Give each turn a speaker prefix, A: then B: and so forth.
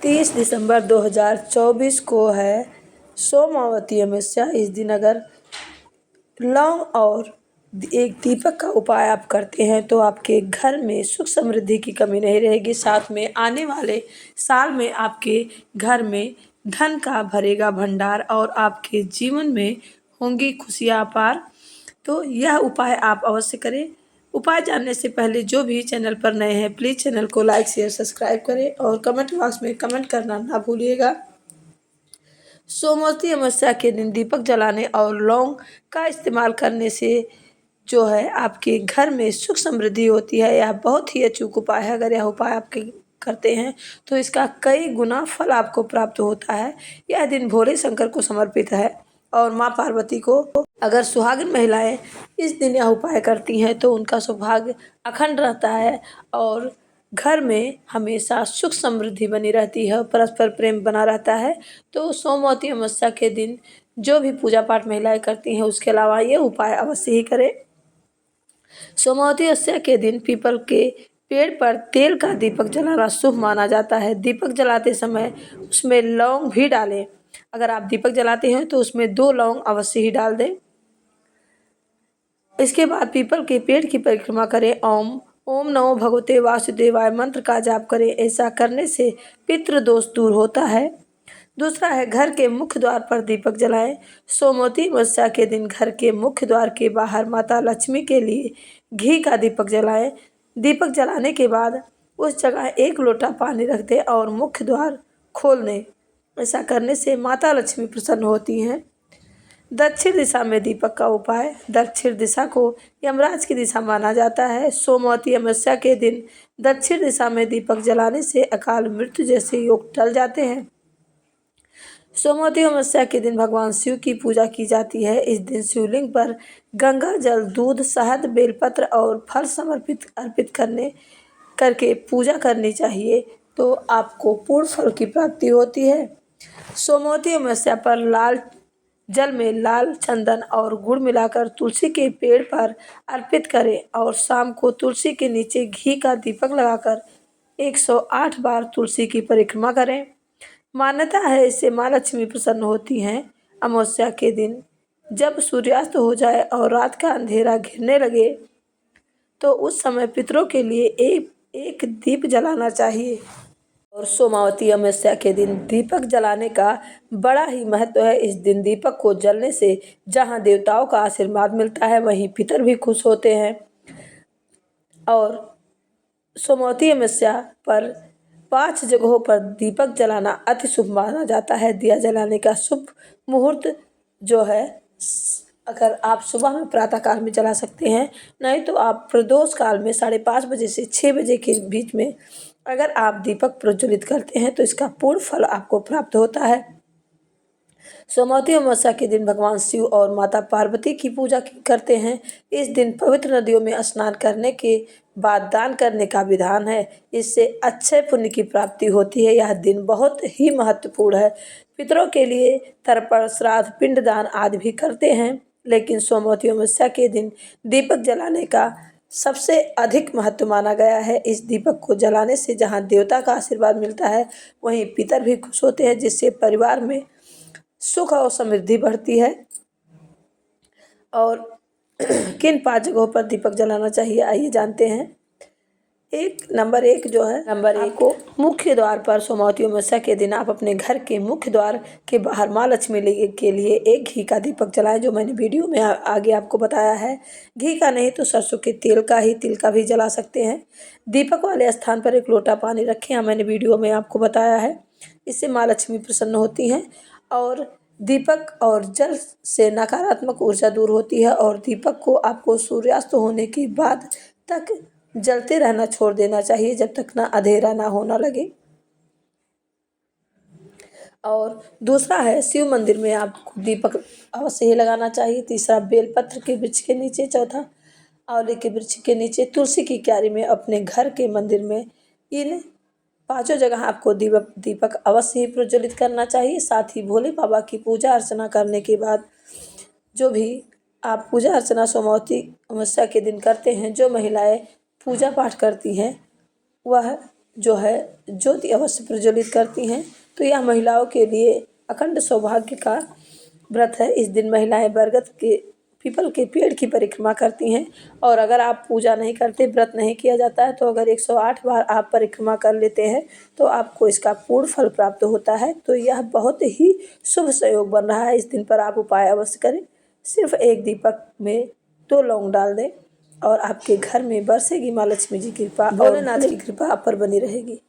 A: 30 दिसंबर 2024 को है सोमवती अमावस्या। इस दिन अगर लौंग और एक दीपक का उपाय आप करते हैं तो आपके घर में सुख समृद्धि की कमी नहीं रहेगी। साथ में आने वाले साल में आपके घर में धन का भरेगा भंडार और आपके जीवन में होंगी खुशियाँ अपार। तो यह उपाय आप अवश्य करें। उपाय जानने से पहले जो भी चैनल पर नए हैं प्लीज़ चैनल को लाइक शेयर सब्सक्राइब करें और कमेंट बॉक्स में कमेंट करना ना भूलिएगा। सोमवती अमावस्या के दिन दीपक जलाने और लौंग का इस्तेमाल करने से जो है आपके घर में सुख समृद्धि होती है। यह बहुत ही अचूक उपाय है। अगर यह उपाय आपके करते हैं तो इसका कई गुना फल आपको प्राप्त होता है। यह दिन भोले शंकर को समर्पित है और माँ पार्वती को। अगर सुहागिन महिलाएं इस दिन यह उपाय करती हैं तो उनका सौभाग्य अखंड रहता है और घर में हमेशा सुख समृद्धि बनी रहती है और परस्पर प्रेम बना रहता है। तो सोमवती अमावस्या के दिन जो भी पूजा पाठ महिलाएं करती हैं उसके अलावा ये उपाय अवश्य ही करें। सोमवती अमावस्या के दिन पीपल के पेड़ पर तेल का दीपक जलाना शुभ माना जाता है। दीपक जलाते समय उसमें लौंग भी डालें। अगर आप दीपक जलाते हैं तो उसमें 2 लौंग अवश्य ही डाल दें। इसके बाद पीपल के पेड़ की परिक्रमा करें। ओम नमो भगवते वासुदेवाय मंत्र का जाप करें। ऐसा करने से पितृ दोष दूर होता है। दूसरा है घर के मुख्य द्वार पर दीपक जलाएं। सोमवती अमावस्या के दिन घर के मुख्य द्वार के बाहर माता लक्ष्मी के लिए घी का दीपक जलाएं। दीपक जलाने के बाद उस जगह 1 लोटा पानी रख दें और मुख्य द्वार खोल दें। ऐसा करने से माता लक्ष्मी प्रसन्न होती हैं। दक्षिण दिशा में दीपक का उपाय। दक्षिण दिशा को यमराज की दिशा माना जाता है। सोमवती अमावस्या के दिन दक्षिण दिशा में दीपक जलाने से अकाल मृत्यु जैसे योग टल जाते हैं। सोमवती अमावस्या के दिन भगवान शिव की पूजा की जाती है। इस दिन शिवलिंग पर गंगा जल, दूध, शहद, बेलपत्र और फल अर्पित करके पूजा करनी चाहिए तो आपको पूर्ण फल की प्राप्ति होती है। सोमवती अमावस्या पर लाल जल में लाल चंदन और गुड़ मिलाकर तुलसी के पेड़ पर अर्पित करें और शाम को तुलसी के नीचे घी का दीपक लगाकर 108 बार तुलसी की परिक्रमा करें। मान्यता है इससे माँ लक्ष्मी प्रसन्न होती हैं। अमावस्या के दिन जब सूर्यास्त हो जाए और रात का अंधेरा घिरने लगे तो उस समय पितरों के लिए एक दीप जलाना चाहिए। और सोमवती अमावस्या के दिन दीपक जलाने का बड़ा ही महत्व है। इस दिन दीपक को जलने से जहां देवताओं का आशीर्वाद मिलता है वहीं पितर भी खुश होते हैं। और सोमवती अमावस्या पर 5 जगहों पर दीपक जलाना अति शुभ माना जाता है। दिया जलाने का शुभ मुहूर्त जो है अगर आप सुबह में प्रातः काल में जला सकते हैं, नहीं तो आप प्रदोष काल में 5:30 बजे से 6 बजे के बीच में अगर आप दीपक प्रज्वलित करते हैं तो इसका पूर्ण फल आपको प्राप्त होता है। सोमवती अमावस्या के दिन भगवान शिव और माता पार्वती की पूजा करते हैं। इस दिन पवित्र नदियों में स्नान करने के बाद दान करने का विधान है। इससे अच्छे पुण्य की प्राप्ति होती है। यह दिन बहुत ही महत्वपूर्ण है। पितरों के लिए तर्पण, श्राद्ध, पिंडदान आदि भी करते हैं, लेकिन सोमवती अमावस्या के दिन दीपक जलाने का सबसे अधिक महत्व माना गया है। इस दीपक को जलाने से जहाँ देवता का आशीर्वाद मिलता है वहीं पितर भी खुश होते हैं, जिससे परिवार में सुख और समृद्धि बढ़ती है। और किन 5 जगहों पर दीपक जलाना चाहिए आइए जानते हैं। नंबर 1 जो है, नंबर 1 को मुख्य द्वार पर सोमवती अमावस्या के दिन आप अपने घर के मुख्य द्वार के बाहर माँ लक्ष्मी के लिए एक घी का दीपक जलाएं, जो मैंने वीडियो में आगे आपको बताया है। घी का नहीं तो सरसों के तिल का भी जला सकते हैं। दीपक वाले स्थान पर 1 लोटा पानी रखें, यहाँ मैंने वीडियो में आपको बताया है। इससे माँ लक्ष्मी प्रसन्न होती हैं और दीपक और जल से नकारात्मक ऊर्जा दूर होती है। और दीपक को आपको सूर्यास्त होने के बाद तक जलते रहना छोड़ देना चाहिए जब तक ना अंधेरा ना होना लगे। और दूसरा है शिव मंदिर में आपको दीपक अवश्य ही लगाना चाहिए। तीसरा बेलपत्र के वृक्ष के नीचे। चौथा आंवले के वृक्ष के नीचे। तुलसी की क्यारी में। अपने घर के मंदिर में। इन 5 जगह आपको दीपक अवश्य ही प्रज्वलित करना चाहिए। साथ ही भोले बाबा की पूजा अर्चना करने के बाद जो भी आप पूजा अर्चना सोमवती अमावस्या के दिन करते हैं, जो महिलाएं पूजा पाठ करती हैं वह जो है ज्योति अवश्य प्रज्वलित करती हैं। तो यह महिलाओं के लिए अखंड सौभाग्य का व्रत है। इस दिन महिलाएं बरगद के पीपल के पेड़ की परिक्रमा करती हैं। और अगर आप पूजा नहीं करते, व्रत नहीं किया जाता है, तो अगर 108 बार आप परिक्रमा कर लेते हैं तो आपको इसका पूर्ण फल प्राप्त होता है। तो यह बहुत ही शुभ संयोग बन रहा है। इस दिन पर आप उपाय अवश्य करें। सिर्फ एक दीपक में 2 लौंग डाल दें और आपके घर में बरसेगी माँ लक्ष्मी जी की कृपा और भोलेनाथ की कृपा आप पर बनी रहेगी।